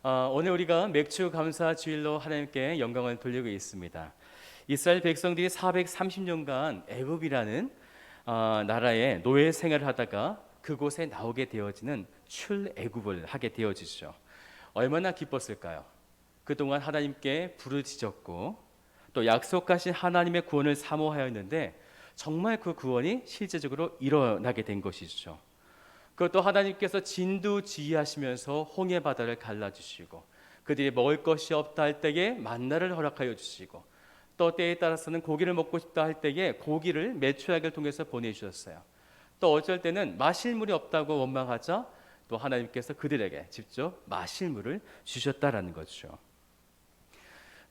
오늘 우리가 맥주 감사 주일로 하나님께 영광을 돌리고 있습니다. 이스라엘 백성들이 430년간 애굽이라는 나라에 노예 생활을 하다가 그곳에 나오게 되어지는 출애굽을 하게 되어지죠. 얼마나 기뻤을까요? 그동안 하나님께 부르짖었고 또 약속하신 하나님의 구원을 사모하였는데 정말 그 구원이 실제적으로 일어나게 된 것이죠. 그것도 하나님께서 진두지휘하시면서 홍해 바다를 갈라주시고 그들이 먹을 것이 없다 할 때에 만나를 허락하여 주시고 또 때에 따라서는 고기를 먹고 싶다 할 때에 고기를 메추라기를 통해서 보내주셨어요. 또 어쩔 때는 마실 물이 없다고 원망하자 또 하나님께서 그들에게 직접 마실 물을 주셨다라는 거죠.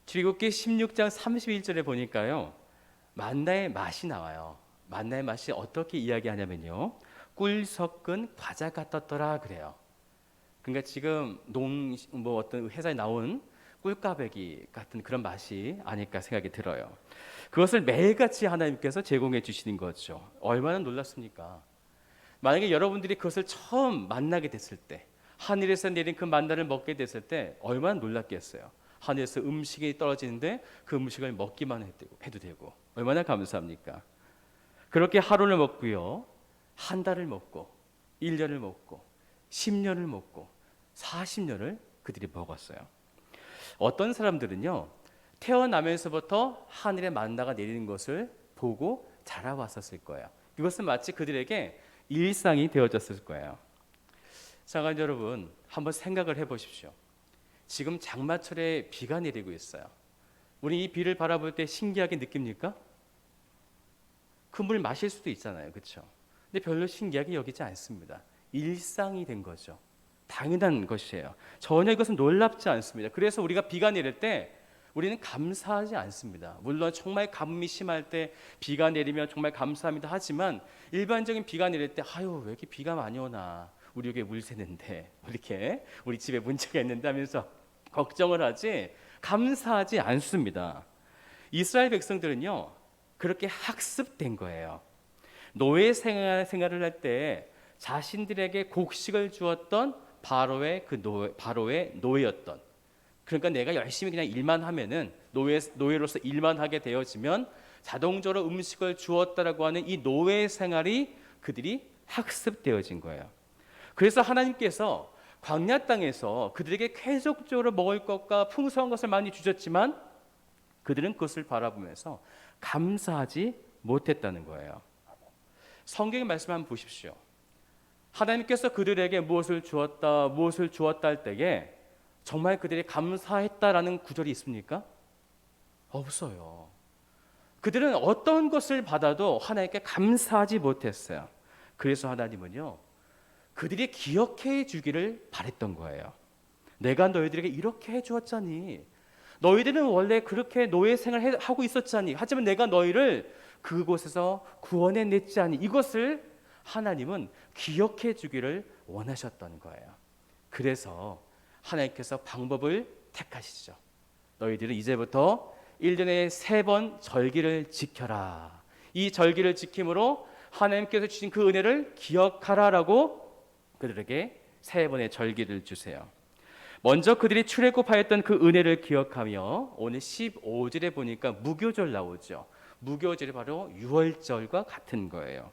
출애굽기 16장 31절에 보니까요, 만나의 맛이 나와요. 만나의 맛이 어떻게 이야기하냐면요, 꿀 섞은 과자 같았더라 그래요. 그러니까 지금 어떤 회사에 나온 꿀까베기 같은 그런 맛이 아닐까 생각이 들어요. 그것을 매일같이 하나님께서 제공해 주시는 거죠. 얼마나 놀랍습니까? 만약에 여러분들이 그것을 처음 만나게 됐을 때, 하늘에서 내린 그 만나를 먹게 됐을 때 얼마나 놀랐겠어요. 하늘에서 음식이 떨어지는데 그 음식을 먹기만 해도 되고 얼마나 감사합니까? 그렇게 하루를 먹고요, 한 달을 먹고 1년을 먹고 10년을 먹고 40년을 그들이 먹었어요. 어떤 사람들은요, 태어나면서부터 하늘의 만나가 내리는 것을 보고 자라왔었을 거예요. 이것은 마치 그들에게 일상이 되어졌을 거예요. 사랑하는 여러분, 한번 생각을 해보십시오. 지금 장마철에 비가 내리고 있어요. 우리 이 비를 바라볼 때 신기하게 느낍니까? 그 물 마실 수도 있잖아요, 그렇죠? 근데 별로 신기하게 여기지 않습니다. 일상이 된 거죠. 당연한 것이에요. 전혀 이것은 놀랍지 않습니다. 그래서 우리가 비가 내릴 때 우리는 감사하지 않습니다. 물론 정말 가뭄이 심할 때 비가 내리면 정말 감사합니다. 하지만 일반적인 비가 내릴 때 아유, 왜 이렇게 비가 많이 오나, 우리 여기에 물 새는데, 이렇게 우리 집에 문제가 있는데 하면서 걱정을 하지 감사하지 않습니다. 이스라엘 백성들은요, 그렇게 학습된 거예요. 노예 생활을 할 때 자신들에게 곡식을 주었던 바로의 노예였던, 그러니까 내가 열심히 그냥 일만 하면은 노예로서 일만 하게 되어지면 자동적으로 음식을 주었다라고 하는 이 노예 생활이 그들이 학습되어진 거예요. 그래서 하나님께서 광야 땅에서 그들에게 계속적으로 먹을 것과 풍성한 것을 많이 주셨지만 그들은 그것을 바라보면서 감사하지 못했다는 거예요. 성경의 말씀 한번 보십시오. 하나님께서 그들에게 무엇을 주었다 할 때에 정말 그들이 감사했다라는 구절이 있습니까? 없어요. 그들은 어떤 것을 받아도 하나님께 감사하지 못했어요. 그래서 하나님은요, 그들이 기억해 주기를 바랬던 거예요. 내가 너희들에게 이렇게 해주었자니, 너희들은 원래 그렇게 노예 생활을 하고 있었자니, 하지만 내가 너희를 그곳에서 구원해 냈자니, 이것을 하나님은 기억해 주기를 원하셨던 거예요. 그래서 하나님께서 방법을 택하시죠. 너희들은 이제부터 1년에 3번 절기를 지켜라. 이 절기를 지킴으로 하나님께서 주신 그 은혜를 기억하라라고 그들에게 3번의 절기를 주세요. 먼저 그들이 출애굽하였던 그 은혜를 기억하며 오늘 15절에 보니까 무교절 나오죠. 무교절이 바로 유월절과 같은 거예요.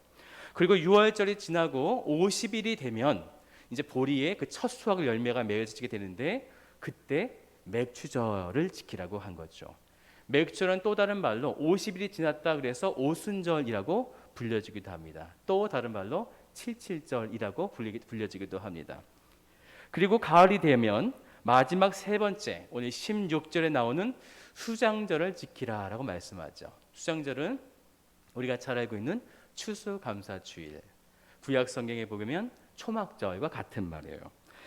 그리고 유월절이 지나고 50일이 되면 이제 보리의 그 첫 수확 열매가 맺어지게 되는데 그때 맥추절을 지키라고 한 거죠. 맥추절은 또 다른 말로 50일이 지났다 그래서 오순절이라고 불려지기도 합니다. 또 다른 말로 칠칠절이라고 불려지기도 합니다. 그리고 가을이 되면 마지막 3번째 오늘 16절에 나오는 수장절을 지키라라고 말씀하죠. 수장절은 우리가 잘 알고 있는 추수감사주일, 구약 성경에 보면 초막절과 같은 말이에요.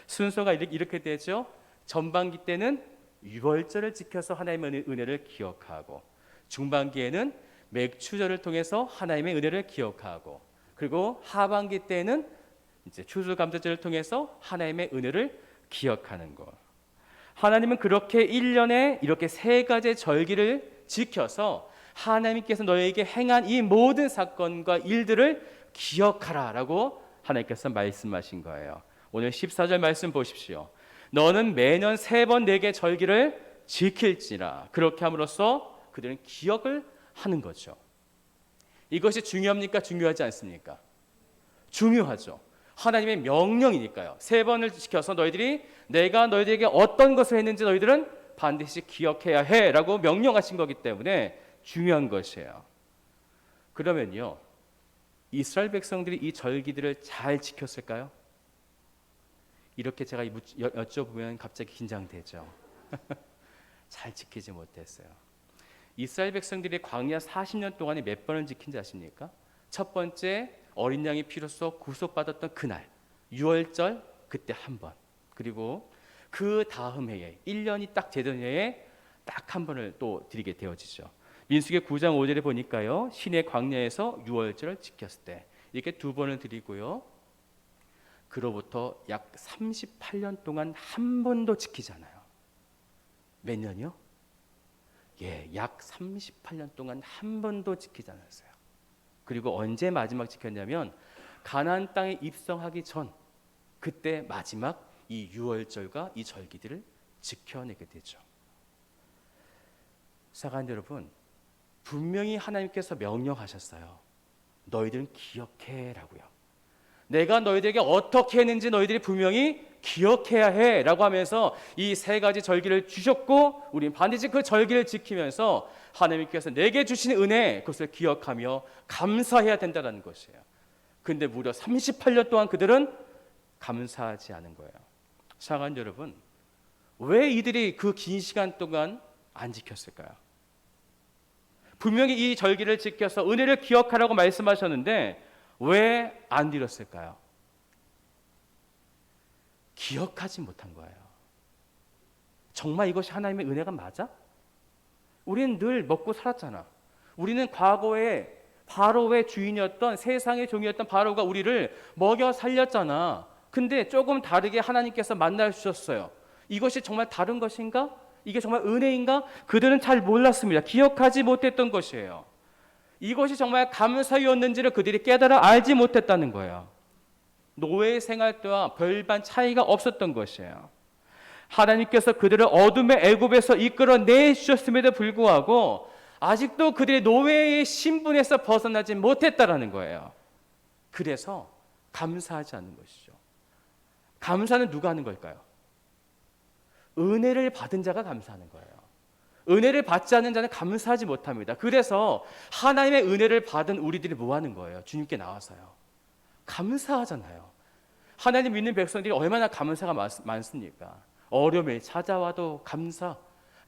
순서가 이렇게 되죠. 전반기 때는 유월절을 지켜서 하나님의 은혜를 기억하고, 중반기에는 맥추절을 통해서 하나님의 은혜를 기억하고, 그리고 하반기 때는 이제 추수감사절을 통해서 하나님의 은혜를 기억하는 것. 하나님은 그렇게 1년에 이렇게 3가지 절기를 지켜서 하나님께서 너에게 행한 이 모든 사건과 일들을 기억하라라고 하나님께서 말씀하신 거예요. 오늘 14절 말씀 보십시오. 너는 매년 3번 내게 절기를 지킬지라. 그렇게 함으로써 그들은 기억을 하는 거죠. 이것이 중요합니까? 중요하지 않습니까? 중요하죠. 하나님의 명령이니까요. 3번을 지켜서 너희들이 내가 너희들에게 어떤 것을 했는지 너희들은 반드시 기억해야 해라고 명령하신 거기 때문에 중요한 것이에요. 그러면요, 이스라엘 백성들이 이 절기들을 잘 지켰을까요? 이렇게 제가 여쭤보면 갑자기 긴장되죠. 잘 지키지 못했어요. 이스라엘 백성들이 광야 40년 동안에 몇 번을 지킨지 아십니까? 첫 번째, 어린 양의 피로써 구속받았던 그날, 유월절 그때 한 번. 그리고 그 다음 해에 1년이 딱 되던 해에 딱 한 번을 또 드리게 되어지죠. 민수기 9장 5절에 보니까요, 신의 광야에서 유월절을 지켰을 때 이렇게 2번을 드리고요. 그로부터 약 38년 동안 한 번도 지키지 않아요. 몇 년이요? 예, 약 38년 동안 한 번도 지키지 않았어요. 그리고 언제 마지막 지켰냐면 가나안 땅에 입성하기 전, 그때 마지막 이 유월절과 이 절기들을 지켜내게 되죠. 사랑하는 여러분, 분명히 하나님께서 명령하셨어요. 너희들은 기억해라고요. 내가 너희들에게 어떻게 했는지 너희들이 분명히 기억해야 해라고 하면서 이 3가지 절기를 주셨고, 우리는 반드시 그 절기를 지키면서 하나님께서 내게 주신 은혜, 그것을 기억하며 감사해야 된다는 것이에요. 근데 무려 38년 동안 그들은 감사하지 않은 거예요. 사랑하는 여러분, 왜 이들이 그 긴 시간 동안 안 지켰을까요? 분명히 이 절기를 지켜서 은혜를 기억하라고 말씀하셨는데 왜 안 드렸을까요? 기억하지 못한 거예요. 정말 이것이 하나님의 은혜가 맞아? 우리는 늘 먹고 살았잖아. 우리는 과거에 바로의 주인이었던, 세상의 종이었던 바로가 우리를 먹여 살렸잖아. 근데 조금 다르게 하나님께서 만나 주셨어요. 이것이 정말 다른 것인가? 이게 정말 은혜인가? 그들은 잘 몰랐습니다. 기억하지 못했던 것이에요. 이것이 정말 감사였는지를 그들이 깨달아 알지 못했다는 거예요. 노예 생활 때와 별반 차이가 없었던 것이에요. 하나님께서 그들을 어둠의 애굽에서 이끌어내 주셨음에도 불구하고 아직도 그들의 노예의 신분에서 벗어나지 못했다라는 거예요. 그래서 감사하지 않는 것이죠. 감사는 누가 하는 걸까요? 은혜를 받은 자가 감사하는 거예요. 은혜를 받지 않는 자는 감사하지 못합니다. 그래서 하나님의 은혜를 받은 우리들이 뭐 하는 거예요? 주님께 나와서요. 감사하잖아요. 하나님 믿는 백성들이 얼마나 감사가 많습니까? 어려움이 찾아와도 감사,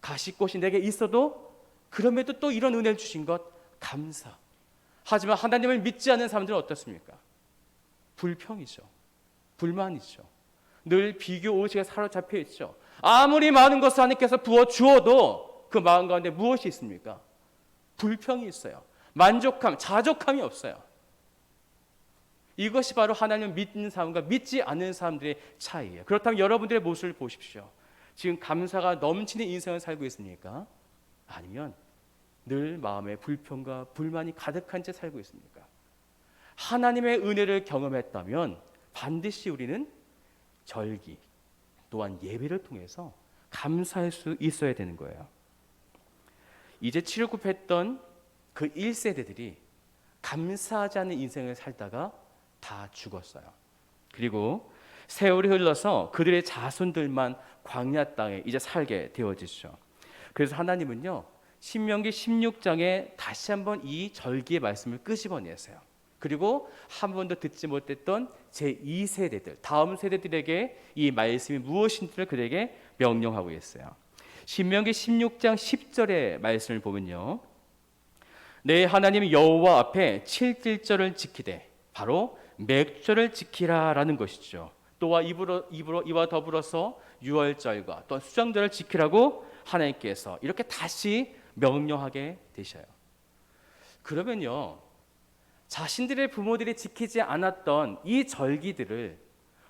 가시꽃이 내게 있어도 그럼에도 또 이런 은혜를 주신 것 감사. 하지만 하나님을 믿지 않는 사람들은 어떻습니까? 불평이죠. 불만이죠. 늘 비교 의식에 사로잡혀 있죠. 아무리 많은 것을 하나님께서 부어 주어도 그 마음 가운데 무엇이 있습니까? 불평이 있어요. 만족함, 자족함이 없어요. 이것이 바로 하나님을 믿는 사람과 믿지 않는 사람들의 차이예요. 그렇다면 여러분들의 모습을 보십시오. 지금 감사가 넘치는 인생을 살고 있습니까? 아니면 늘 마음에 불평과 불만이 가득한 채 살고 있습니까? 하나님의 은혜를 경험했다면 반드시 우리는 절기 또한 예배를 통해서 감사할 수 있어야 되는 거예요. 이제 칠급했던 그 1세대들이 감사하지 않는 인생을 살다가 다 죽었어요. 그리고 세월이 흘러서 그들의 자손들만 광야 땅에 이제 살게 되어지죠. 그래서 하나님은요, 신명기 16장에 다시 한번 이 절기의 말씀을 끄집어내세요. 그리고 한 번도 듣지 못했던 제2세대들, 다음 세대들에게 이 말씀이 무엇인지를 그들에게 명령하고 있어요. 신명기 16장 10절의 말씀을 보면요, 내 하나님 여호와 앞에 7일절을 지키되 바로 맥주를 지키라라는 것이죠. 또한 이와 더불어서 유월절과 또 수정절을 지키라고 하나님께서 이렇게 다시 명령하게 되셔요. 그러면요, 자신들의 부모들이 지키지 않았던 이 절기들을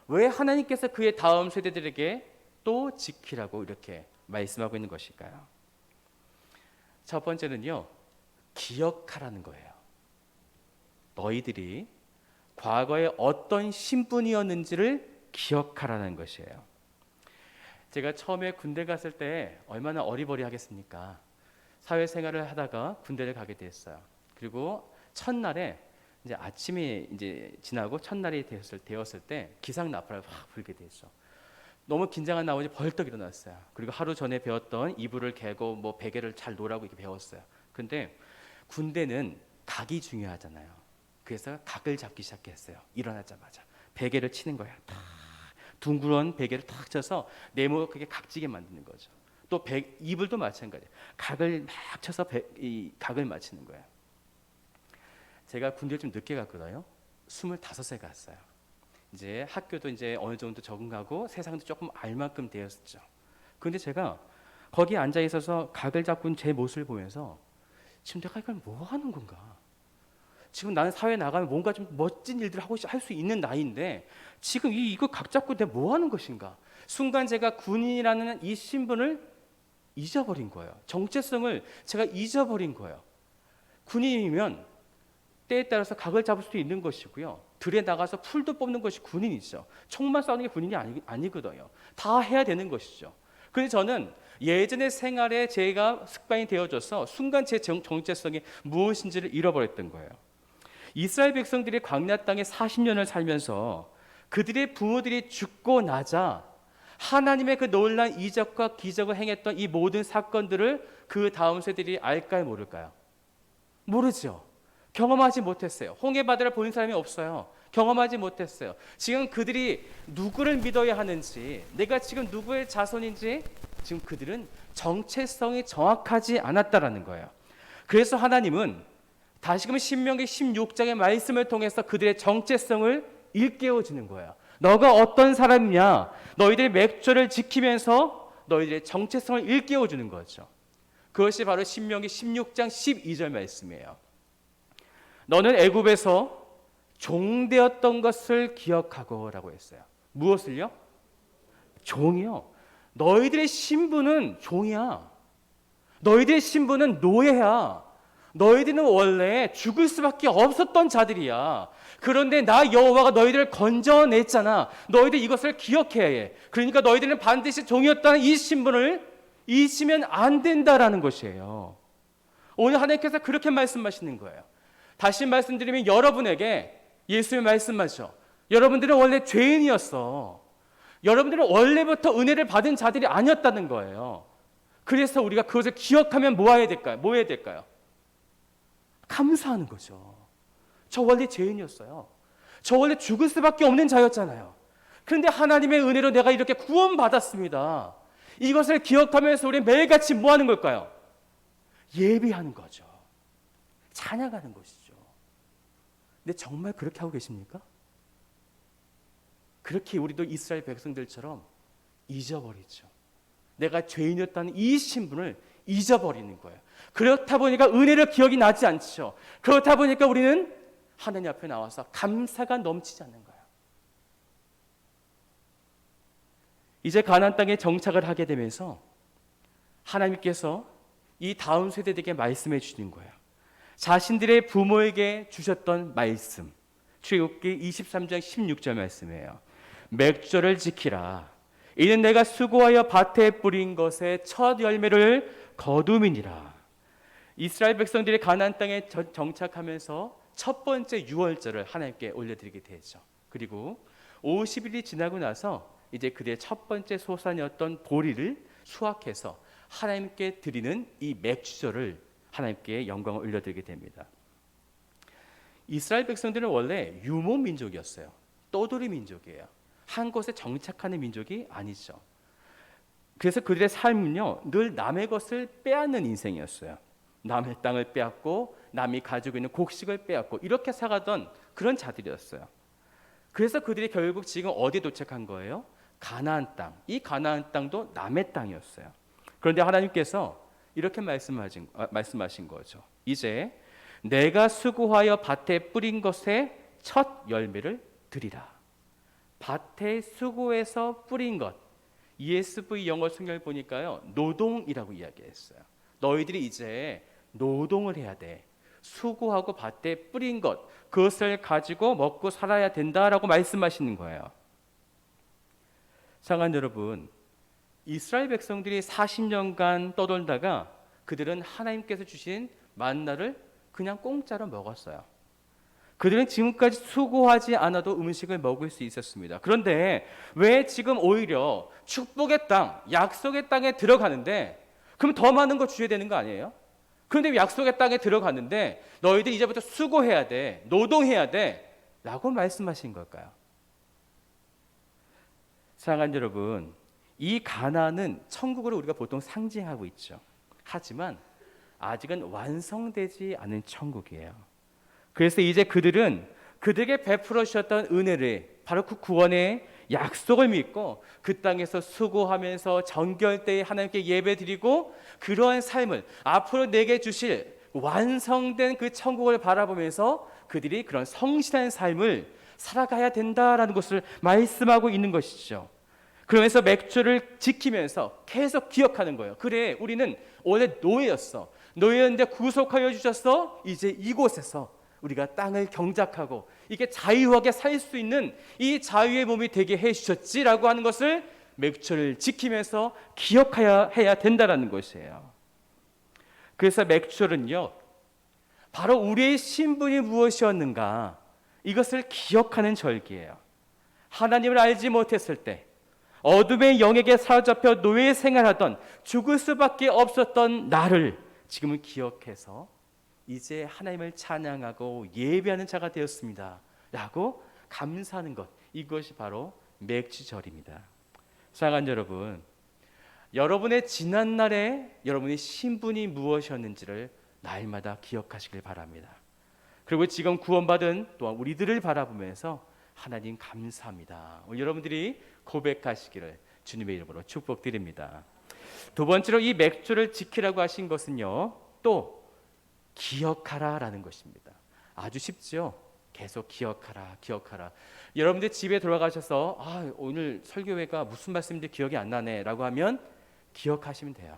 왜 하나님께서 그의 다음 세대들에게 또 지키라고 이렇게 말씀하고 있는 것일까요? 첫 번째는요, 기억하라는 거예요. 너희들이 과거에 어떤 신분이었는지를 기억하라는 것이에요. 제가 처음에 군대 갔을 때 얼마나 어리버리하겠습니까? 사회생활을 하다가 군대를 가게 됐어요. 그리고 첫날에 이제 아침이 이제 지나고 첫날이 되었을 때 기상 나팔을 확 불게 됐어. 너무 긴장한 나머지 벌떡 일어났어요. 그리고 하루 전에 배웠던 이불을 개고 뭐 베개를 잘 놓으라고 이렇게 배웠어요. 근데 군대는 각이 중요하잖아요. 그래서 각을 잡기 시작했어요. 일어나자마자 베개를 치는 거야. 탁 둥그런 베개를 탁 쳐서 네모 그게 각지게 만드는 거죠. 또 이불도 마찬가지예요. 각을 막 쳐서 이 각을 맞추는 거예요. 제가 군대를 좀 늦게 갔거든요. 25세 갔어요. 이제 학교도 이제 어느 정도 적응하고 세상도 조금 알 만큼 되었죠. 그런데 제가 거기 앉아 있어서 각을 잡고 제 모습을 보면서 지금 내가 이걸 뭐 하는 건가? 지금 나는 사회에 나가면 뭔가 좀 멋진 일들을 하고 할 수 있는 나이인데 지금 이거 각 잡고 내가 뭐 하는 것인가? 순간 제가 군인이라는 이 신분을 잊어버린 거예요. 정체성을 제가 잊어버린 거예요. 군인이면 때에 따라서 각을 잡을 수도 있는 것이고요. 들에 나가서 풀도 뽑는 것이 군인이죠. 총만 쏘는 게 군인이 아니거든요. 다 해야 되는 것이죠. 그런데 저는 예전의 생활에 제가 습관이 되어져서 순간 제 정체성이 무엇인지를 잃어버렸던 거예요. 이스라엘 백성들이 광야 땅에 40년을 살면서 그들의 부모들이 죽고 나자 하나님의 그 놀라운 이적과 기적을 행했던 이 모든 사건들을 그 다음 세대들이 알까요, 모를까요? 모르죠. 경험하지 못했어요. 홍해 바다를 본 사람이 없어요. 경험하지 못했어요. 지금 그들이 누구를 믿어야 하는지, 내가 지금 누구의 자손인지 지금 그들은 정체성이 정확하지 않았다라는 거예요. 그래서 하나님은 다시금 신명기 16장의 말씀을 통해서 그들의 정체성을 일깨워 주는 거예요. 너가 어떤 사람이냐? 너희들의 맥주를 지키면서 너희들의 정체성을 일깨워 주는 거죠. 그것이 바로 신명기 16장 12절 말씀이에요. 너는 애굽에서 종되었던 것을 기억하고 라고 했어요. 무엇을요? 종이요. 너희들의 신분은 종이야. 너희들의 신분은 노예야. 너희들은 원래 죽을 수밖에 없었던 자들이야. 그런데 나 여호와가 너희들을 건져냈잖아. 너희들 이것을 기억해야 해. 그러니까 너희들은 반드시 종이었다는 이 신분을 잊으면 안 된다라는 것이에요. 오늘 하나님께서 그렇게 말씀하시는 거예요. 다시 말씀드리면 여러분에게 예수의 말씀하죠. 여러분들은 원래 죄인이었어. 여러분들은 원래부터 은혜를 받은 자들이 아니었다는 거예요. 그래서 우리가 그것을 기억하면 뭐 해야 될까요? 뭐 해야 될까요? 감사하는 거죠. 저 원래 죄인이었어요. 저 원래 죽을 수밖에 없는 자였잖아요. 그런데 하나님의 은혜로 내가 이렇게 구원받았습니다. 이것을 기억하면서 우리 매일같이 뭐 하는 걸까요? 예배하는 거죠. 찬양하는 것이죠. 근데 정말 그렇게 하고 계십니까? 그렇게 우리도 이스라엘 백성들처럼 잊어버리죠. 내가 죄인이었다는 이 신분을 잊어버리는 거예요. 그렇다 보니까 은혜를 기억이 나지 않죠. 그렇다 보니까 우리는 하나님 앞에 나와서 감사가 넘치지 않는 거예요. 이제 가나안 땅에 정착을 하게 되면서 하나님께서 이 다음 세대들에게 말씀해 주시는 거예요. 자신들의 부모에게 주셨던 말씀, 출애굽기 23장 16절 말씀이에요. 맥주를 지키라. 이는 내가 수고하여 밭에 뿌린 것의 첫 열매를 거둠이니라. 이스라엘 백성들이 가나안 땅에 정착하면서 첫 번째 유월절을 하나님께 올려드리게 되죠. 그리고 50일이 지나고 나서 이제 그들의 첫 번째 소산이었던 보리를 수확해서 하나님께 드리는 이 맥주절을 하나님께 영광을 올려드리게 됩니다. 이스라엘 백성들은 원래 유목 민족이었어요. 떠돌이 민족이에요. 한 곳에 정착하는 민족이 아니죠. 그래서 그들의 삶은요, 늘 남의 것을 빼앗는 인생이었어요. 남의 땅을 빼앗고 남이 가지고 있는 곡식을 빼앗고 이렇게 살아가던 그런 자들이었어요. 그래서 그들이 결국 지금 어디에 도착한 거예요? 가나안 땅. 이 가나안 땅도 남의 땅이었어요. 그런데 하나님께서 이렇게 말씀하신 거죠. 이제 내가 수고하여 밭에 뿌린 것의 첫 열매를 드리라. 밭에 수고해서 뿌린 것. ESV 영어 성경을 보니까요, 노동이라고 이야기했어요. 너희들이 이제 노동을 해야 돼. 수고하고 밭에 뿌린 것, 그것을 가지고 먹고 살아야 된다라고 말씀하시는 거예요. 사랑하는 여러분, 이스라엘 백성들이 40년간 떠돌다가 그들은 하나님께서 주신 만나를 그냥 공짜로 먹었어요. 그들은 지금까지 수고하지 않아도 음식을 먹을 수 있었습니다. 그런데 왜 지금 오히려 축복의 땅, 약속의 땅에 들어가는데 그럼 더 많은 거 주셔야 되는 거 아니에요? 그런데 약속의 땅에 들어갔는데 너희들 이제부터 수고해야 돼, 노동해야 돼 라고 말씀하신 걸까요? 사랑하는 여러분, 이 가나안은 천국으로 우리가 보통 상징하고 있죠. 하지만 아직은 완성되지 않은 천국이에요. 그래서 이제 그들은 그들에게 베풀어 주셨던 은혜를, 바로 그 구원의 약속을 믿고 그 땅에서 수고하면서 정결되이 하나님께 예배드리고 그러한 삶을 앞으로 내게 주실 완성된 그 천국을 바라보면서 그들이 그런 성실한 삶을 살아가야 된다라는 것을 말씀하고 있는 것이죠. 그러면서 맥주를 지키면서 계속 기억하는 거예요. 그래, 우리는 원래 노예였어. 노예였는데 구속하여 주셨어. 이제 이곳에서 우리가 땅을 경작하고 이게 자유하게 살 수 있는 이 자유의 몸이 되게 해주셨지라고 하는 것을 맥주를 지키면서 기억해야 된다라는 것이에요. 그래서 맥주는요, 바로 우리의 신분이 무엇이었는가 이것을 기억하는 절기예요. 하나님을 알지 못했을 때 어둠의 영에게 사로잡혀 노예 생활하던 죽을 수밖에 없었던 나를 지금은 기억해서 이제 하나님을 찬양하고 예배하는 자가 되었습니다 라고 감사하는 것, 이것이 바로 맥주절입니다. 사랑하는 여러분, 여러분의 지난날에 여러분의 신분이 무엇이었는지를 날마다 기억하시길 바랍니다. 그리고 지금 구원받은 또한 우리들을 바라보면서 하나님 감사합니다, 여러분들이 고백하시기를 주님의 이름으로 축복드립니다. 두 번째로 이 맥주를 지키라고 하신 것은요, 또 기억하라라는 것입니다. 아주 쉽죠? 계속 기억하라, 기억하라. 여러분들 집에 돌아가셔서 오늘 설교회가 무슨 말씀인지 기억이 안 나네라고 하면 기억하시면 돼요.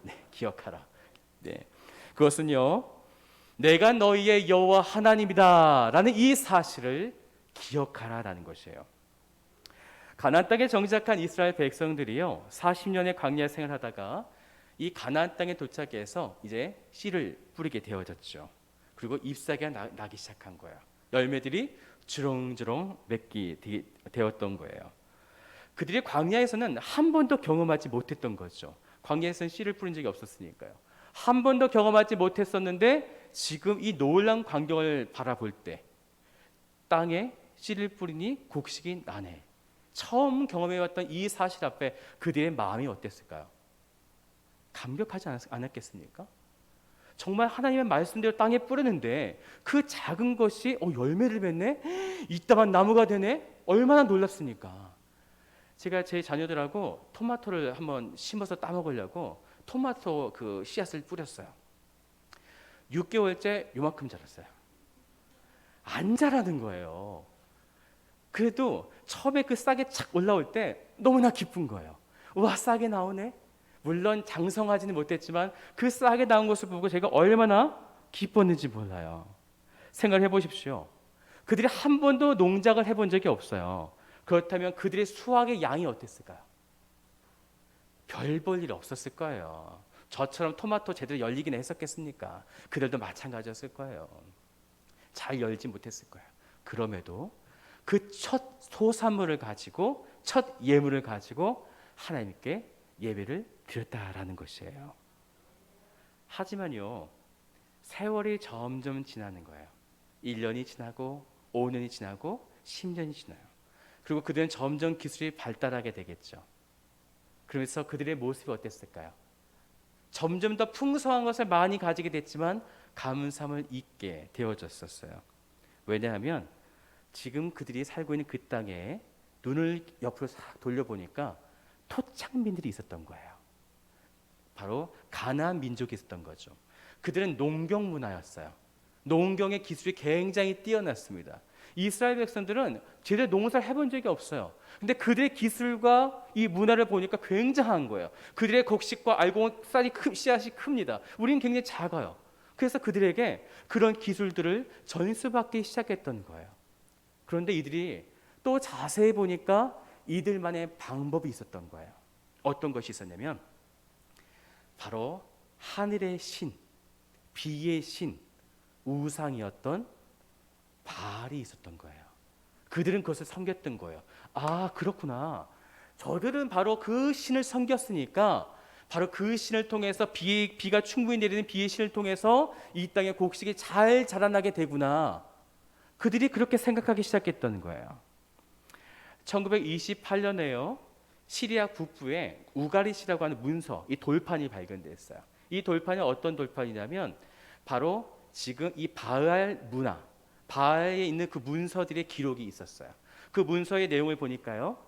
네, 기억하라. 네, 그것은요, 내가 너희의 여호와 하나님이다라는 이 사실을 기억하라라는 것이에요. 가나안 땅에 정착한 이스라엘 백성들이요, 40년의 광야 생활하다가 이 가나안 땅에 도착해서 이제 씨를 뿌리게 되어졌죠. 그리고 잎사귀가 나기 시작한 거예요. 열매들이 주렁주렁 맺게 되었던 거예요. 그들이 광야에서는 한 번도 경험하지 못했던 거죠. 광야에서는 씨를 뿌린 적이 없었으니까요. 한 번도 경험하지 못했었는데 지금 이 놀라운 광경을 바라볼 때 땅에 씨를 뿌리니 곡식이 나네. 처음 경험해왔던 이 사실 앞에 그들의 마음이 어땠을까요? 감격하지 않았겠습니까? 정말 하나님의 말씀대로 땅에 뿌렸는데 그 작은 것이 열매를 맺네? 이따만 나무가 되네? 얼마나 놀랍습니까? 제가 제 자녀들하고 토마토를 한번 심어서 따먹으려고 토마토 그 씨앗을 뿌렸어요. 6개월째 요만큼 자랐어요. 안 자라는 거예요. 그래도 처음에 그 싹이 착 올라올 때 너무나 기쁜 거예요. 와, 싹이 나오네. 물론 장성하지는 못했지만 그 싹이 나온 것을 보고 제가 얼마나 기뻤는지 몰라요. 생각해 보십시오. 그들이 한 번도 농작을 해본 적이 없어요. 그렇다면 그들의 수확의 양이 어땠을까요? 별 볼 일 없었을 거예요. 저처럼 토마토 제대로 열리긴 했었겠습니까? 그들도 마찬가지였을 거예요. 잘 열지 못했을 거예요. 그럼에도 그 첫 소산물을 가지고, 첫 예물을 가지고 하나님께 예배를 드렸다라는 것이에요. 하지만요, 세월이 점점 지나는 거예요. 1년이 지나고 5년이 지나고 10년이 지나요. 그리고 그들은 점점 기술이 발달하게 되겠죠. 그러면서 그들의 모습이 어땠을까요? 점점 더 풍성한 것을 많이 가지게 됐지만 감사함을 잊게 되어졌었어요. 왜냐하면 지금 그들이 살고 있는 그 땅에 눈을 옆으로 싹 돌려보니까 토착민들이 있었던 거예요. 바로 가나안 민족이 있었던 거죠. 그들은 농경 문화였어요. 농경의 기술이 굉장히 뛰어났습니다. 이스라엘 백성들은 제대로 농사를 해본 적이 없어요. 근데 그들의 기술과 이 문화를 보니까 굉장한 거예요. 그들의 곡식과 알곡살이 씨앗이 큽니다. 우리는 굉장히 작아요. 그래서 그들에게 그런 기술들을 전수받기 시작했던 거예요. 그런데 이들이 또 자세히 보니까 이들만의 방법이 있었던 거예요. 어떤 것이 있었냐면 바로 하늘의 신, 비의 신, 우상이었던 바알이 있었던 거예요. 그들은 그것을 섬겼던 거예요. 아, 그렇구나. 저들은 바로 그 신을 섬겼으니까 바로 그 신을 통해서 비가 충분히 내리는 비의 신을 통해서 이 땅의 곡식이 잘 자라나게 되구나. 그들이 그렇게 생각하기 시작했던 거예요. 1928년에요. 시리아 북부에 우가리시라고 하는 문서, 이 돌판이 발견됐어요. 이 돌판이 어떤 돌판이냐면 바로 지금 이 바알 문화, 바알에 있는 그 문서들의 기록이 있었어요. 그 문서의 내용을 보니까요.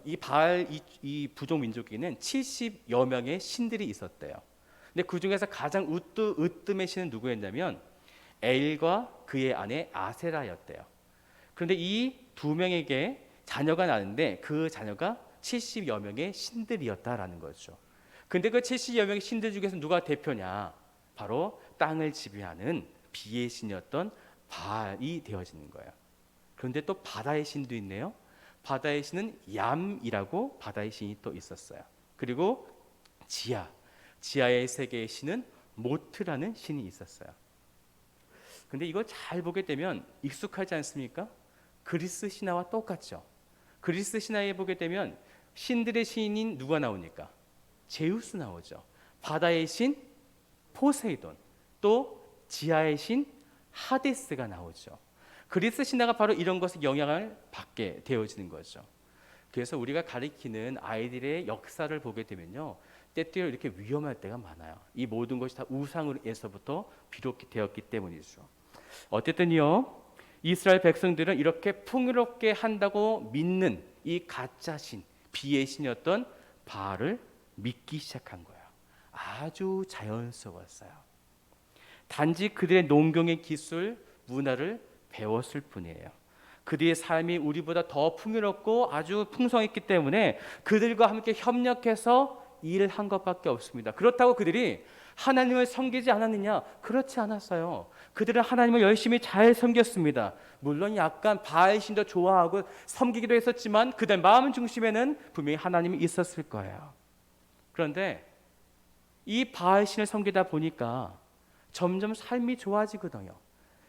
이 바알 이 부족 민족에는 70여 명의 신들이 있었대요. 근데 그 중에서 가장 으뜸의 신은 누구였냐면 엘과 그의 아내 아세라였대요. 그런데 이 두 명에게 자녀가 나는데 그 자녀가 70여 명의 신들이었다라는 거죠. 근데 그 70여 명의 신들 중에서 누가 대표냐? 바로 땅을 지배하는 비의 신이었던 바알이 되어지는 거예요. 그런데 또 바다의 신도 있네요. 바다의 신은 얌이라고 바다의 신이 또 있었어요. 그리고 지하의 세계의 신은 모트라는 신이 있었어요. 근데 이거 잘 보게 되면 익숙하지 않습니까? 그리스 신화와 똑같죠. 그리스 신화에 보게 되면 신들의 신인 누가 나오니까? 제우스 나오죠. 바다의 신 포세이돈, 또 지하의 신 하데스가 나오죠. 그리스 신화가 바로 이런 것에 영향을 받게 되어지는 거죠. 그래서 우리가 가리키는 아이들의 역사를 보게 되면요, 때때로 이렇게 위험할 때가 많아요. 이 모든 것이 다 우상으로서부터 비롯되었기 때문이죠. 어쨌든요, 이스라엘 백성들은 이렇게 풍요롭게 한다고 믿는 이 가짜 신, 비의 신이었던 바알을 믿기 시작한 거예요. 아주 자연스러웠어요. 단지 그들의 농경의 기술, 문화를 배웠을 뿐이에요. 그들의 삶이 우리보다 더 풍요롭고 아주 풍성했기 때문에 그들과 함께 협력해서 일을 한 것밖에 없습니다. 그렇다고 그들이 하나님을 섬기지 않았느냐? 그렇지 않았어요. 그들은 하나님을 열심히 잘 섬겼습니다. 물론 약간 바알 신도 좋아하고 섬기기도 했었지만 그들 마음 중심에는 분명히 하나님이 있었을 거예요. 그런데 이 바알 신을 섬기다 보니까 점점 삶이 좋아지거든요.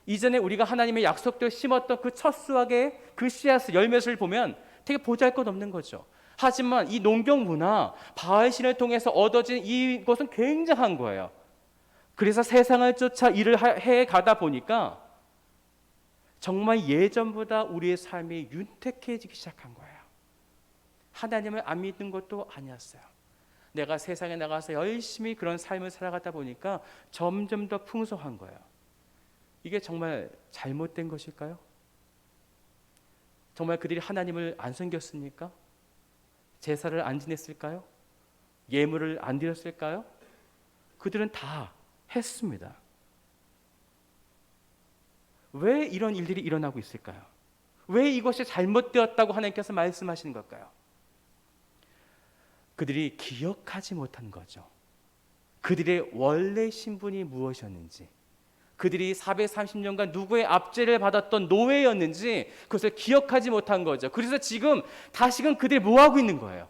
이전에 우리가 하나님의 약속대로 심었던 그 첫 수확의 그 씨앗을 열매를 보면 되게 보잘것없는 거죠. 하지만 이 농경 문화, 바알 신을 통해서 얻어진 이것은 굉장한 거예요. 그래서 세상을 쫓아 일을 해 가다 보니까 정말 예전보다 우리의 삶이 윤택해지기 시작한 거예요. 하나님을 안 믿는 것도 아니었어요. 내가 세상에 나가서 열심히 그런 삶을 살아가다 보니까 점점 더 풍성한 거예요. 이게 정말 잘못된 것일까요? 정말 그들이 하나님을 안 섬겼습니까? 제사를 안 지냈을까요? 예물을 안 드렸을까요? 그들은 다 했습니다. 왜 이런 일들이 일어나고 있을까요? 왜 이것이 잘못되었다고 하나님께서 말씀하시는 걸까요? 그들이 기억하지 못한 거죠. 그들의 원래 신분이 무엇이었는지, 그들이 430년간 누구의 압제를 받았던 노예였는지 그것을 기억하지 못한 거죠. 그래서 지금 다시금 그들이 뭐하고 있는 거예요?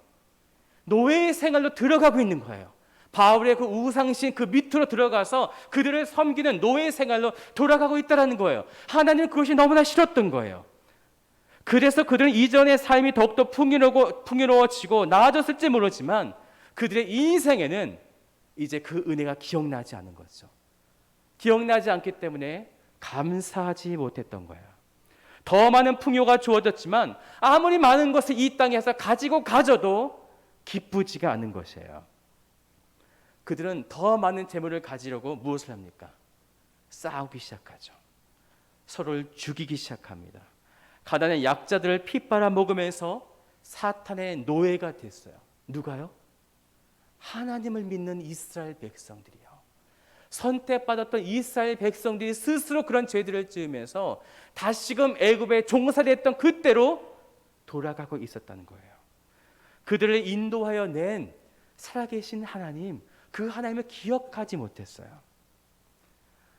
노예의 생활로 들어가고 있는 거예요. 바울의 그 우상신 그 밑으로 들어가서 그들을 섬기는 노예 생활로 돌아가고 있다는 거예요. 하나님은 그것이 너무나 싫었던 거예요. 그래서 그들은 이전의 삶이 더욱더 풍요로워지고 나아졌을지 모르지만 그들의 인생에는 이제 그 은혜가 기억나지 않은 거죠. 기억나지 않기 때문에 감사하지 못했던 거예요. 더 많은 풍요가 주어졌지만 아무리 많은 것을 이 땅에서 가지고 가져도 기쁘지가 않은 것이에요. 그들은 더 많은 재물을 가지려고 무엇을 합니까? 싸우기 시작하죠. 서로를 죽이기 시작합니다. 가난한 약자들을 피 빨아먹으면서 사탄의 노예가 됐어요. 누가요? 하나님을 믿는 이스라엘 백성들이요. 선택받았던 이스라엘 백성들이 스스로 그런 죄들을 지으면서 다시금 애굽에 종살이했던 그때로 돌아가고 있었다는 거예요. 그들을 인도하여 낸 살아계신 하나님, 그 하나님을 기억하지 못했어요.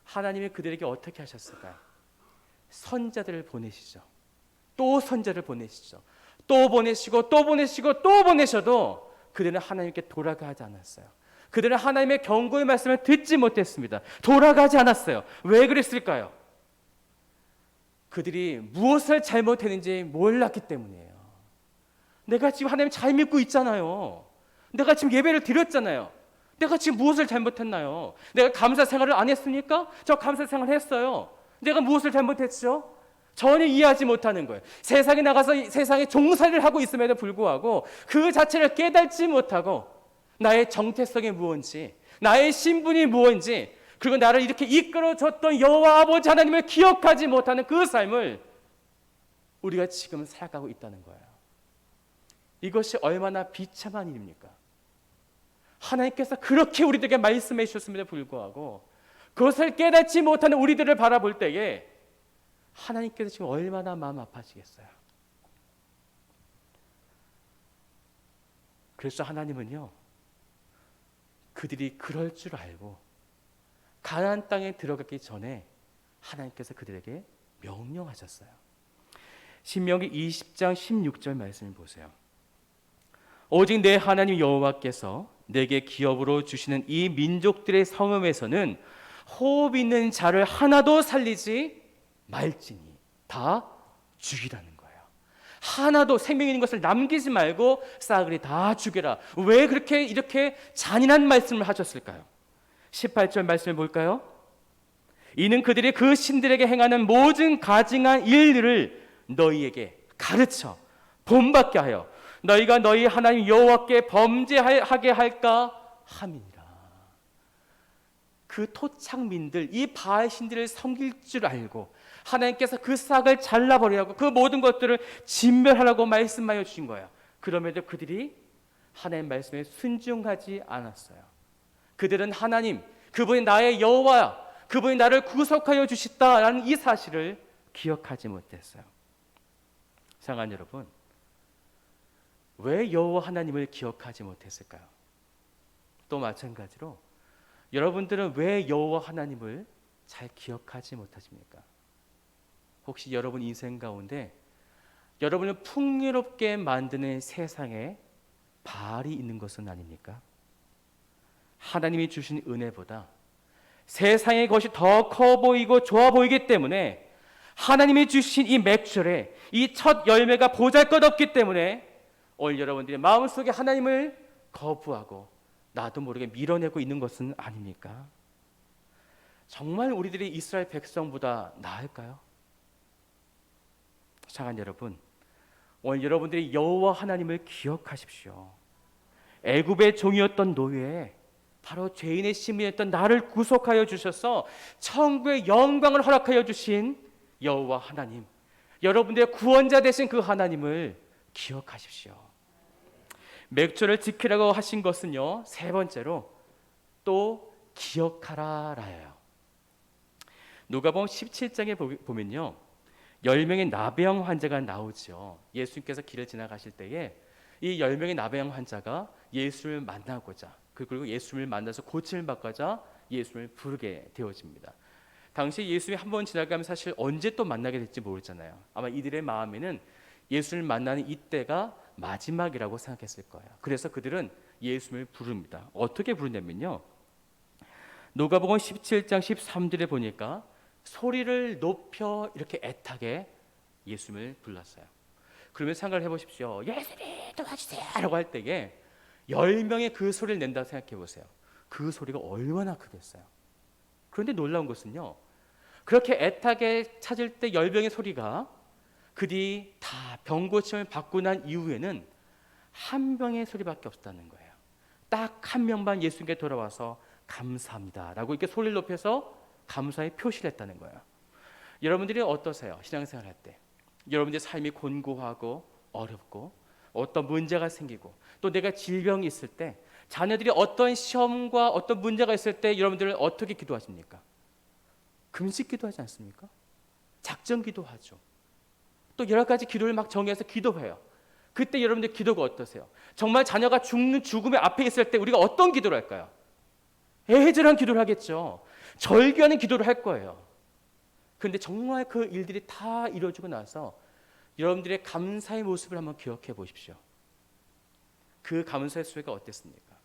하나님이 그들에게 어떻게 하셨을까요? 선자들을 보내시죠. 또 선자를 보내시죠. 또 보내시고 또 보내시고 또 보내셔도 그들은 하나님께 돌아가지 않았어요. 그들은 하나님의 경고의 말씀을 듣지 못했습니다. 돌아가지 않았어요. 왜 그랬을까요? 그들이 무엇을 잘못했는지 몰랐기 때문이에요. 내가 지금 하나님 잘 믿고 있잖아요. 내가 지금 예배를 드렸잖아요. 내가 지금 무엇을 잘못했나요? 내가 감사 생활을 안 했습니까? 저 감사 생활 했어요. 내가 무엇을 잘못했죠? 전혀 이해하지 못하는 거예요. 세상에 나가서 세상에 종살이를 하고 있음에도 불구하고 그 자체를 깨닫지 못하고 나의 정체성이 무엇인지, 나의 신분이 무엇인지, 그리고 나를 이렇게 이끌어줬던 여호와 아버지 하나님을 기억하지 못하는 그 삶을 우리가 지금 살아가고 있다는 거예요. 이것이 얼마나 비참한 일입니까? 하나님께서 그렇게 우리들에게 말씀해 주셨음에도 불구하고 그것을 깨닫지 못하는 우리들을 바라볼 때에 하나님께서 지금 얼마나 마음 아파지겠어요. 그래서 하나님은요, 그들이 그럴 줄 알고 가나안 땅에 들어가기 전에 하나님께서 그들에게 명령하셨어요. 신명기 20장 16절 말씀을 보세요. 오직 내 하나님 여호와께서 내게 기업으로 주시는 이 민족들의 성읍에서는 호흡 있는 자를 하나도 살리지 말지니 다 죽이라는 거예요. 하나도 생명 있는 것을 남기지 말고 싸그리 다 죽여라. 왜 그렇게 이렇게 잔인한 말씀을 하셨을까요? 18절 말씀을 볼까요? 이는 그들이 그 신들에게 행하는 모든 가증한 일들을 너희에게 가르쳐 본받게 하여 너희가 너희 하나님 여호와께 범죄하게 할까 함이니라. 그 토착민들, 이 바알 신들을 섬길 줄 알고 하나님께서 그 싹을 잘라버리라고 그 모든 것들을 진멸하라고 말씀하여 주신 거예요. 그럼에도 그들이 하나님 말씀에 순종하지 않았어요. 그들은 하나님, 그분이 나의 여호와, 그분이 나를 구속하여 주셨다라는 이 사실을 기억하지 못했어요. 사랑하는 여러분, 왜 여호와 하나님을 기억하지 못했을까요? 또 마찬가지로 여러분들은 왜 여호와 하나님을 잘 기억하지 못하십니까? 혹시 여러분 인생 가운데 여러분을 풍요롭게 만드는 세상에 바알이 있는 것은 아닙니까? 하나님이 주신 은혜보다 세상의 것이 더 커 보이고 좋아 보이기 때문에 하나님이 주신 이 맥줄에 이 첫 열매가 보잘것없기 때문에 오늘 여러분들의 마음속에 하나님을 거부하고 나도 모르게 밀어내고 있는 것은 아닙니까? 정말 우리들이 이스라엘 백성보다 나을까요? 사랑하는 여러분, 오늘 여러분들이 여호와 하나님을 기억하십시오. 애굽의 종이었던 노예, 바로 죄인의 시민이었던 나를 구속하여 주셔서 천국의 영광을 허락하여 주신 여호와 하나님, 여러분들의 구원자 되신 그 하나님을 기억하십시오. 맥주를 지키라고 하신 것은요, 세 번째로 또 기억하라라예요. 누가복음 17장에 보면요, 10명의 나병 환자가 나오죠. 예수님께서 길을 지나가실 때에 이 10명의 나병 환자가 예수를 만나고자, 그리고 예수를 만나서 고침을 받고자 예수를 부르게 되어집니다. 당시 예수님이 한 번 지나가면 사실 언제 또 만나게 될지 모르잖아요. 아마 이들의 마음에는 예수를 만나는 이때가 마지막이라고 생각했을 거예요. 그래서 그들은 예수를 부릅니다. 어떻게 부르냐면요, 누가복음 17장 13절에 보니까 소리를 높여 이렇게 애타게 예수를 불렀어요. 그러면 생각을 해보십시오. 예수님 도와주세요 라고 할 때에 10명의 그 소리를 낸다고 생각해 보세요. 그 소리가 얼마나 크겠어요. 그런데 놀라운 것은요, 그렇게 애타게 찾을 때 10명의 소리가 그들이 다 병고침을 받고 난 이후에는 한 명의 소리밖에 없었다는 거예요. 딱 한 명만 예수님께 돌아와서 감사합니다 라고 이렇게 소리를 높여서 감사의 표시를 했다는 거예요. 여러분들이 어떠세요? 신앙생활 할 때 여러분들의 삶이 곤고하고 어렵고 어떤 문제가 생기고 또 내가 질병이 있을 때, 자녀들이 어떤 시험과 어떤 문제가 있을 때 여러분들은 어떻게 기도하십니까? 금식 기도하지 않습니까? 작정 기도하죠. 또 여러 가지 기도를 막 정해서 기도해요. 그때 여러분들 기도가 어떠세요? 정말 자녀가 죽음의 앞에 있을 때 우리가 어떤 기도를 할까요? 애절한 기도를 하겠죠. 절규하는 기도를 할 거예요. 그런데 정말 그 일들이 다 이루어지고 나서 여러분들의 감사의 모습을 한번 기억해 보십시오. 그 감사의 소리가 어땠습니까?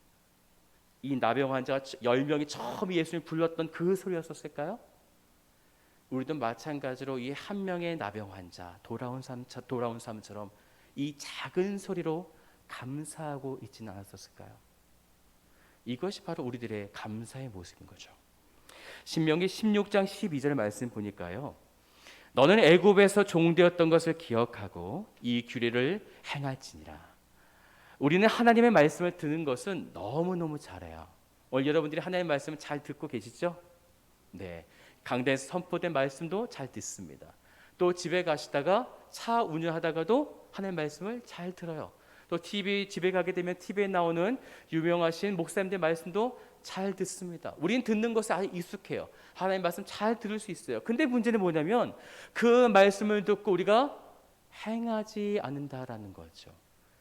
이 나병 환자가 10명이 처음 예수님 불렀던 그 소리였었을까요? 우리도 마찬가지로 이 한 명의 나병 환자, 돌아온 삶처럼 이 작은 소리로 감사하고 있지는 않았었을까요? 이것이 바로 우리들의 감사의 모습인 거죠. 신명기 16장 12절 말씀 보니까요. 너는 애굽에서 종되었던 것을 기억하고 이 규례를 행할지니라. 우리는 하나님의 말씀을 듣는 것은 너무너무 잘해요. 오늘 여러분들이 하나님의 말씀을 잘 듣고 계시죠? 네, 강단에서 선포된 말씀도 잘 듣습니다. 또 집에 가시다가 차 운전하다가도 하나님의 말씀을 잘 들어요. 또 집에 가게 되면 TV에 나오는 유명하신 목사님들 말씀도 잘 듣습니다. 우리는 듣는 것에 아주 익숙해요. 하나님 말씀 잘 들을 수 있어요. 근데 문제는 뭐냐면 그 말씀을 듣고 우리가 행하지 않는다라는 거죠.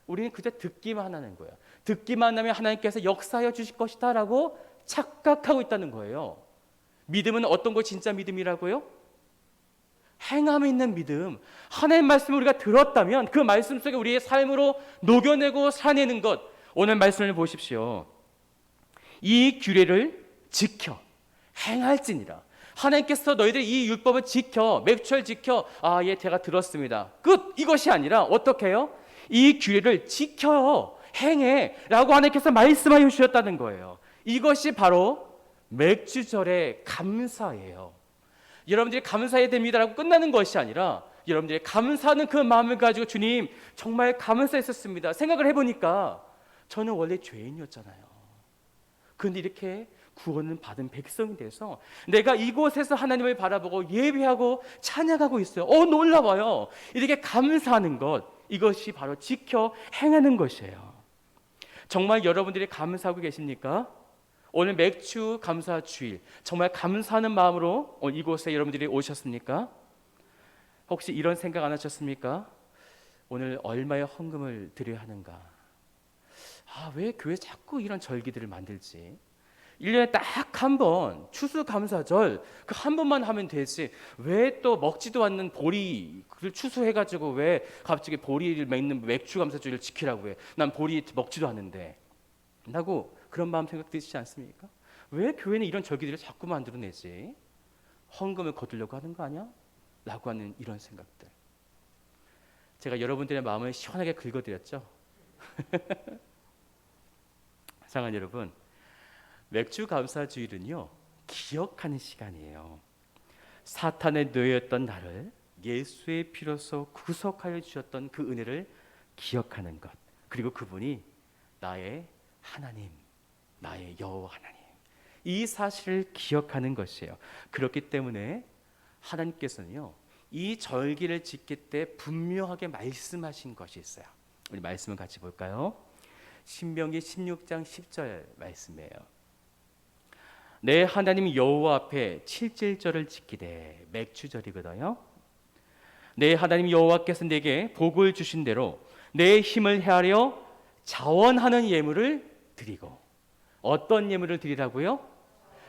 우리는 그저 듣기만 하는 거예요. 듣기만 하면 하나님께서 역사하여 주실 것이다 라고 착각하고 있다는 거예요. 믿음은 어떤 거 진짜 믿음이라고요? 행함이 있는 믿음. 하나님의 말씀을 우리가 들었다면 그 말씀 속에 우리의 삶으로 녹여내고 살아내는 것. 오늘 말씀을 보십시오. 이 규례를 지켜 행할지니라. 하나님께서 너희들이 이 율법을 지켜, 맹철 지켜. 예, 제가 들었습니다. 끝. 이것이 아니라 어떻게 해요? 이 규례를 지켜 행해 라고 하나님께서 말씀하여 주셨다는 거예요. 이것이 바로 맥주절의 감사예요. 여러분들이 감사해야 됩니다라고 끝나는 것이 아니라 여러분들이 감사하는 그 마음을 가지고 주님 정말 감사했었습니다. 생각을 해보니까 저는 원래 죄인이었잖아요. 그런데 이렇게 구원을 받은 백성이 돼서 내가 이곳에서 하나님을 바라보고 예배하고 찬양하고 있어요. 놀라워요. 이렇게 감사하는 것, 이것이 바로 지켜 행하는 것이에요. 정말 여러분들이 감사하고 계십니까? 오늘 맥주 감사 주일 정말 감사하는 마음으로 이곳에 여러분들이 오셨습니까? 혹시 이런 생각 안 하셨습니까? 오늘 얼마의 헌금을 드려야 하는가? 왜 교회 자꾸 이런 절기들을 만들지? 1년에 딱 한 번 추수감사절 그 한 번만 하면 되지 왜 또 먹지도 않는 보리를 추수해가지고 왜 갑자기 보리를 맺는 맥주감사주일을 지키라고 해? 난 보리 먹지도 않는데 라고 그런 마음 생각 드시지 않습니까? 왜 교회는 이런 절기들을 자꾸 만들어내지? 헌금을 거두려고 하는 거 아니야? 라고 하는 이런 생각들. 제가 여러분들의 마음을 시원하게 긁어드렸죠? 사랑하는 여러분, 맥주 감사주일은요 기억하는 시간이에요. 사탄의 노예였던 나를 예수의 피로써 구속하여 주셨던 그 은혜를 기억하는 것, 그리고 그분이 나의 하나님, 나의 여호와 하나님, 이 사실을 기억하는 것이에요. 그렇기 때문에 하나님께서는요 이 절기를 지킬 때 분명하게 말씀하신 것이 있어요. 우리 말씀을 같이 볼까요? 신명기 16장 10절 말씀이에요. 내 하나님 여호와 앞에 칠칠절을 지키되 맥주절이거든요. 내 하나님 여호와께서 내게 복을 주신 대로 내 힘을 헤아려 자원하는 예물을 드리고. 어떤 예물을 드리라고요?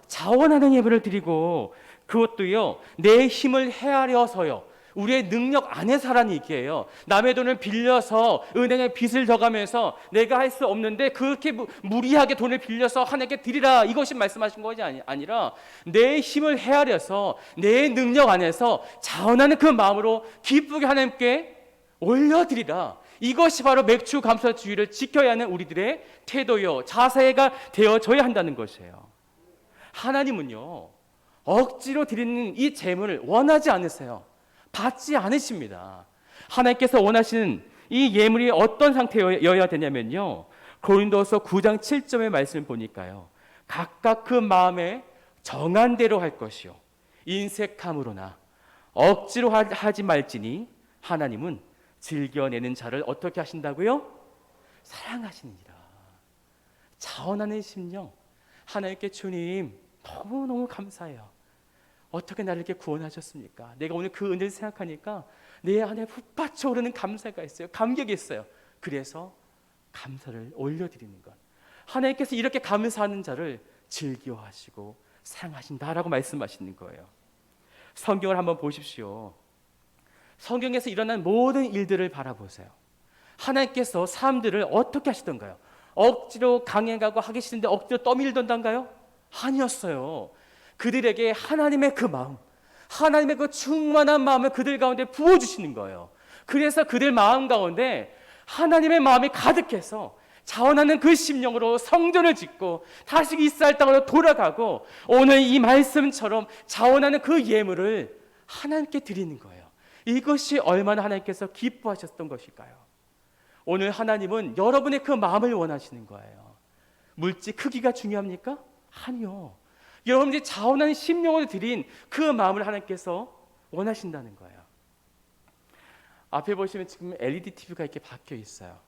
자원하는 예물을 드리고, 그것도요 내 힘을 헤아려서요. 우리의 능력 안에서라는 얘기예요. 남의 돈을 빌려서 은행에 빚을 져가면서 내가 할 수 없는데 그렇게 무리하게 돈을 빌려서 하나님께 드리라, 이것이 말씀하신 것이 아니라 내 힘을 헤아려서 내 능력 안에서 자원하는 그 마음으로 기쁘게 하나님께 올려드리라. 이것이 바로 맥주 감사주의를 지켜야 하는 우리들의 태도요 자세가 되어져야 한다는 것이에요. 하나님은요 억지로 드리는 이 제물을 원하지 않으세요. 받지 않으십니다. 하나님께서 원하시는 이 예물이 어떤 상태여야 되냐면요, 고린도서 9장 7절의 말씀을 보니까요, 각각 그 마음에 정한 대로 할 것이요 인색함으로나 억지로 하지 말지니 하나님은 즐겨내는 자를 어떻게 하신다고요? 사랑하시느니라. 자원하는 심령, 하나님께 주님 너무너무 감사해요. 어떻게 나를 이렇게 구원하셨습니까? 내가 오늘 그 은혜를 생각하니까 내 안에 붓받쳐 오르는 감사가 있어요. 감격이 있어요. 그래서 감사를 올려드리는 것. 하나님께서 이렇게 감사하는 자를 즐겨하시고 사랑하신다라고 말씀하시는 거예요. 성경을 한번 보십시오. 성경에서 일어난 모든 일들을 바라보세요. 하나님께서 사람들을 어떻게 하시던가요? 억지로 강행하고 하기 싫은데 억지로 떠밀던가요? 아니었어요. 그들에게 하나님의 그 마음, 하나님의 그 충만한 마음을 그들 가운데 부어주시는 거예요. 그래서 그들 마음 가운데 하나님의 마음이 가득해서 자원하는 그 심령으로 성전을 짓고 다시 이스라엘 땅으로 돌아가고 오늘 이 말씀처럼 자원하는 그 예물을 하나님께 드리는 거예요. 이것이 얼마나 하나님께서 기뻐하셨던 것일까요? 오늘 하나님은 여러분의 그 마음을 원하시는 거예요. 물질 크기가 중요합니까? 아니요. 여러분들이 자원하는 심령으로 드린 그 마음을 하나님께서 원하신다는 거예요. 앞에 보시면 지금 LED TV가 이렇게 박혀 있어요.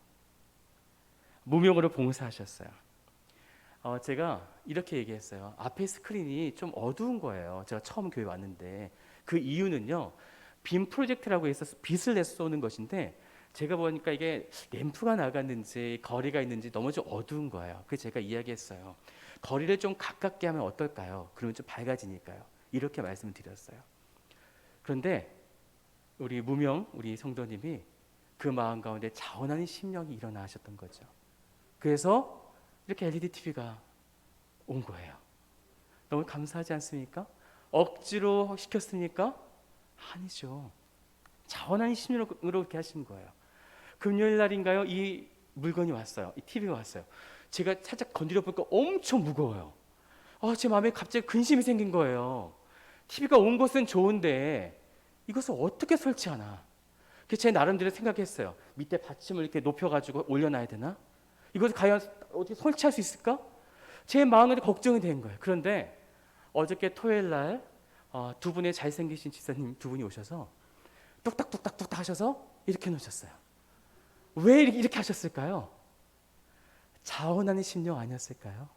무명으로 봉사하셨어요. 제가 이렇게 얘기했어요. 앞에 스크린이 좀 어두운 거예요. 제가 처음 교회 왔는데 그 이유는요. 빔 프로젝트라고 해서 빛을 내서 쏘는 것인데 제가 보니까 이게 램프가 나갔는지 거리가 있는지 너무 좀 어두운 거예요. 그래서 제가 이야기했어요. 거리를 좀 가깝게 하면 어떨까요? 그러면 좀 밝아지니까요. 이렇게 말씀을 드렸어요. 그런데 우리 무명, 우리 성도님이 그 마음 가운데 자원하는 심령이 일어나셨던 거죠. 그래서 이렇게 LED TV가 온 거예요. 너무 감사하지 않습니까? 억지로 시켰습니까? 아니죠. 자원하는 심령으로 그렇게 하신 거예요. 금요일 날인가요? 이 물건이 왔어요. 이 TV가 왔어요. 제가 살짝 건드려 보니까 엄청 무거워요. 제 마음에 갑자기 근심이 생긴 거예요. TV가 온 것은 좋은데 이것을 어떻게 설치하나? 그래서 제 나름대로 생각했어요. 밑에 받침을 이렇게 높여가지고 올려놔야 되나? 이것을 과연 어떻게 설치할 수 있을까? 제 마음에 걱정이 된 거예요. 그런데 어저께 토요일 날 두 분의 잘생기신 집사님 두 분이 오셔서 뚝딱뚝딱뚝딱 하셔서 이렇게 놓으셨어요. 왜 이렇게 하셨을까요? 자원하는 심령 아니었을까요?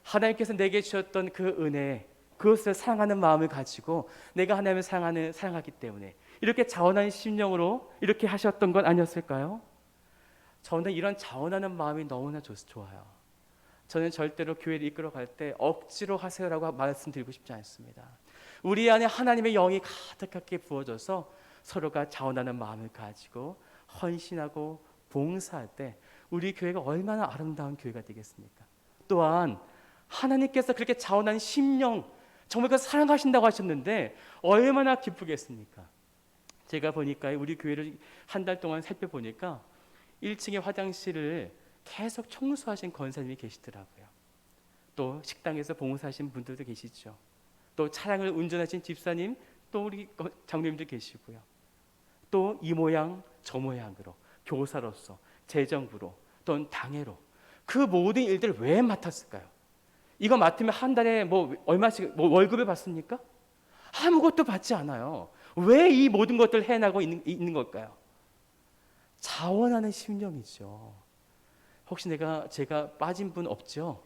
하나님께서 내게 주셨던 그 은혜, 그것을 사랑하는 마음을 가지고 내가 하나님을 사랑하기 때문에 이렇게 자원하는 심령으로 이렇게 하셨던 건 아니었을까요? 저는 이런 자원하는 마음이 너무나 좋아요. 저는 절대로 교회를 이끌어갈 때 억지로 하세요라고 말씀드리고 싶지 않습니다. 우리 안에 하나님의 영이 가득하게 부어져서 서로가 자원하는 마음을 가지고 헌신하고 봉사할 때 우리 교회가 얼마나 아름다운 교회가 되겠습니까? 또한 하나님께서 그렇게 자원한 심령 정말 그 사랑하신다고 하셨는데 얼마나 기쁘겠습니까? 제가 보니까 우리 교회를 한 달 동안 살펴보니까 1층의 화장실을 계속 청소하신 권사님이 계시더라고요. 또 식당에서 봉사하신 분들도 계시죠. 또 차량을 운전하신 집사님, 또 우리 장로님도 계시고요. 또 이 모양 저 모양으로 교사로서 재정부로 또는 당회로 그 모든 일들을 왜 맡았을까요? 이거 맡으면 한 달에 얼마씩 월급을 받습니까? 아무것도 받지 않아요. 왜 이 모든 것들을 해나가고 있는 걸까요? 자원하는 심령이죠. 혹시 제가 빠진 분 없죠?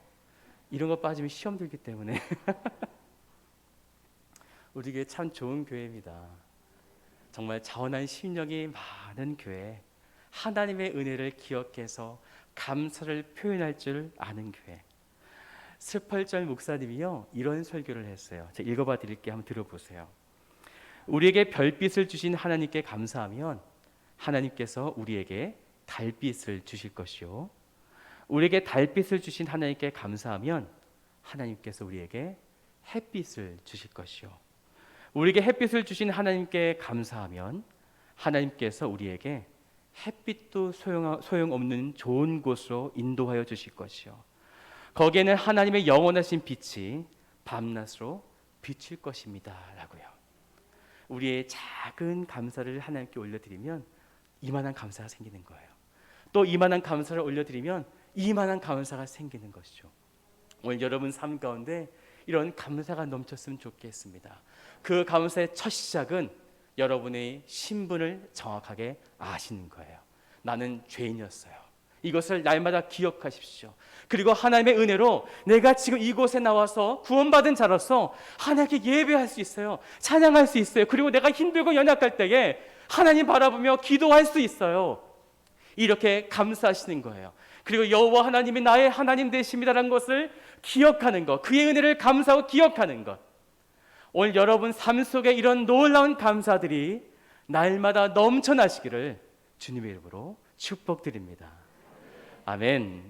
이런 거 빠지면 시험 들기 때문에 우리 교회 참 좋은 교회입니다. 정말 자원하는 심령이 많은 교회, 하나님의 은혜를 기억해서 감사를 표현할 줄 아는 교회. 스펄전 목사님이요 이런 설교를 했어요. 제가 읽어봐 드릴게요. 한번 들어보세요. 우리에게 별빛을 주신 하나님께 감사하면 하나님께서 우리에게 달빛을 주실 것이요 우리에게 달빛을 주신 하나님께 감사하면 하나님께서 우리에게 햇빛을 주실 것이요 우리에게 햇빛을 주신 하나님께 감사하면 하나님께서 우리에게 햇빛도 소용없는 좋은 곳으로 인도하여 주실 것이요 거기에는 하나님의 영원하신 빛이 밤낮으로 비칠 것입니다 라고요. 우리의 작은 감사를 하나님께 올려드리면 이만한 감사가 생기는 거예요. 또 이만한 감사를 올려드리면 이만한 감사가 생기는 것이죠. 오늘 여러분 삶 가운데 이런 감사가 넘쳤으면 좋겠습니다. 그 감사의 첫 시작은 여러분의 신분을 정확하게 아시는 거예요. 나는 죄인이었어요. 이것을 날마다 기억하십시오. 그리고 하나님의 은혜로 내가 지금 이곳에 나와서 구원받은 자로서 하나님께 예배할 수 있어요. 찬양할 수 있어요. 그리고 내가 힘들고 연약할 때에 하나님 바라보며 기도할 수 있어요. 이렇게 감사하시는 거예요. 그리고 여호와 하나님이 나의 하나님 되십니다라는 것을 기억하는 것, 그의 은혜를 감사하고 기억하는 것. 오늘 여러분 삶 속에 이런 놀라운 감사들이 날마다 넘쳐나시기를 주님의 이름으로 축복드립니다. 아멘.